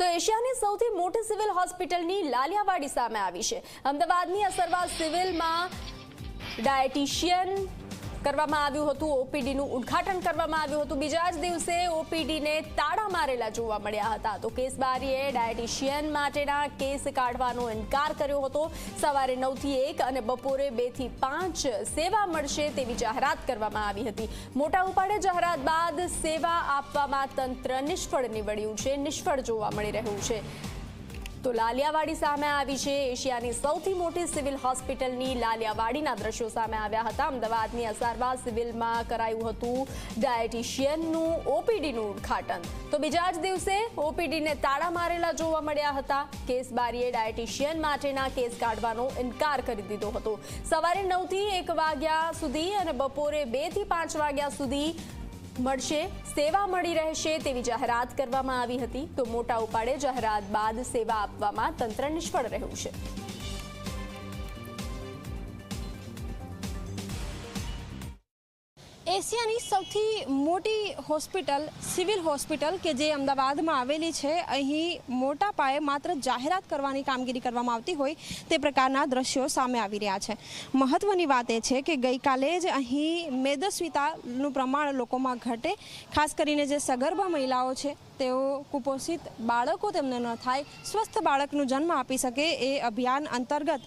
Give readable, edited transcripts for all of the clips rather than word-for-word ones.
તો એશિયાની સૌથી મોટી સિવિલ હોસ્પિટલની લાલિયાવાડી સામે આવી છે। અમદાવાદની અસરવા સિવિલમાં ડાયટિશિયન કરવામાં આવ્યું હતું, ઓપીડીનું ઉદ્ઘાટન કરવામાં આવ્યું હતું। બીજા જ દિવસે ઓપીડીને તાળા મારેલા જોવા મળ્યા હતા। તો કેસ બારીએ ડાયટિશિયન માટેના કેસ કાઢવાનો ઇનકાર કર્યો હતો। સવારે 9 થી 1 અને બપોરે 2 થી 5 સેવા મળશે તેવી જાહેરાત કરવામાં આવી હતી। મોટા ઉપાડે જાહેરાત બાદ સેવા આપવામાં તંત્ર નિષ્ફળ નીવડ્યું છે, નિષ્ફળ જોવા મળી રહ્યું છે। તો લાલિયાવાડી સામે આવી છે એશિયાની સૌથી મોટી સિવિલ હોસ્પિટલની લાલિયાવાડીના દ્રશ્યો સામે આવ્યા હતા। અમદાવાદની અસારવા સિવિલમાં કરાયું હતું ડાયટિશિયનનું ઓપીડીનું ઉદ્ઘાટન। તો બીજા જ દિવસે ઓપીડીને તાળા મારેલા જોવા મળ્યા હતા। કેસ બારીએ ડાયટિશિયન માટેના કેસ કાઢવાનો ઇનકાર કરી દીધો હતો। સવારે 9 થી 1 વાગ્યા સુધી અને બપોરે 2 થી 5 વાગ્યા સુધી મળશે, સેવા મળી રહેશે તેવી જાહેરાત કરવામાં આવી હતી। તો મોટા ઉપાડે જાહેરાત બાદ સેવા આપવામાં તંત્ર નિષ્ફળ રહ્યું છે। એશિયાની સૌથી મોટી હોસ્પિટલ સિવિલ હોસ્પિટલ કે જે અમદાવાદમાં આવેલી છે, અહીં મોટા પાયે માત્ર જાહેરાત કરવાની કામગીરી કરવામાં આવતી હોય તે પ્રકારના દ્રશ્યો સામે આવી રહ્યા છે। મહત્વની વાત એ છે કે ગઈકાલે જ અહીં મેદસ્વીતાનું પ્રમાણ લોકોમાં ઘટે, ખાસ કરીને જે સગર્ભા મહિલાઓ છે તેઓ કુપોષિત બાળકો તેમને ન થાય, સ્વસ્થ બાળકનો જન્મ આપી શકે એ અભિયાન અંતર્ગત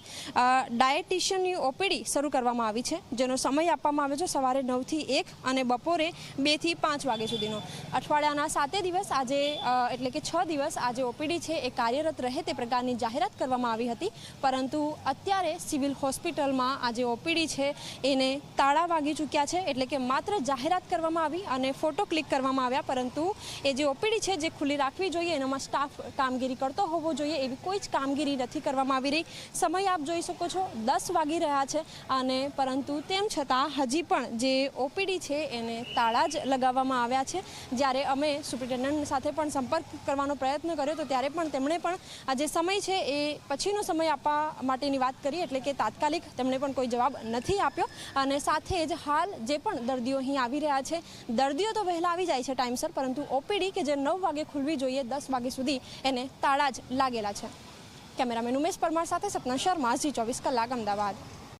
ડાયટિશિયનની ઓપીડી શરૂ કરવામાં આવી છે, જેનો સમય આપવામાં આવ્યો છે સવારે 9 થી 1 અને બપોરે 2 થી 5 વાગ્યા સુધીનો। અઠવાડિયાના 7 દિવસ આજે એટલે કે 6 દિવસ આજે ઓપીડી છે એ કાર્યરત રહે તે પ્રકારની જાહેરાત કરવામાં આવી હતી, પરંતુ અત્યારે સિવિલ હોસ્પિટલમાં આજે ઓપીડી છે એને તાળા વાગી ચૂક્યા છે। એટલે કે માત્ર જાહેરાત કરવામાં આવી અને ફોટો ક્લિક કરવામાં આવ્યા, પરંતુ એ જે ઓપીડી છે જે ખુલ્લી રાખવી જોઈએ, એનામાં સ્ટાફ કામગીરી કરતો હોવો જોઈએ, એવી કોઈ જ કામગીરી નથી કરવામાં આવી રહી। સમય આપ જોઈ શકો છો 10 વાગી રહ્યા છે અને પરંતુ તેમ છતાં હજી પણ જે ઓપીડી છે એને તાળા જ લગાવવામાં આવ્યા છે। જ્યારે અમે સુપ્રિન્ટેન્ડન્ટ સાથે પણ સંપર્ક કરવાનો પ્રયત્ન કર્યો તો ત્યારે પણ તેમણે પણ આ જે સમય છે એ પછીનો સમય આપવા માટેની વાત કરી, એટલે કે તાત્કાલિક તેમણે પણ કોઈ જવાબ નથી આપ્યો। અને સાથે જ હાલ જે પણ દર્દીઓ અહીં આવી રહ્યા છે, દર્દીઓ તો વહેલા આવી જાય છે ટાઈમસર, પરંતુ ઓપીડી કે જે 9 વાગે ખુલવી જોઈએ 10 વાગ્યા સુધી એને તાળા જ લાગેલા છે। કેમેરામેન ઉમેશ પરમાર સાથે સપના શર્મા, ઝી 24 કલાક, અમદાવાદ।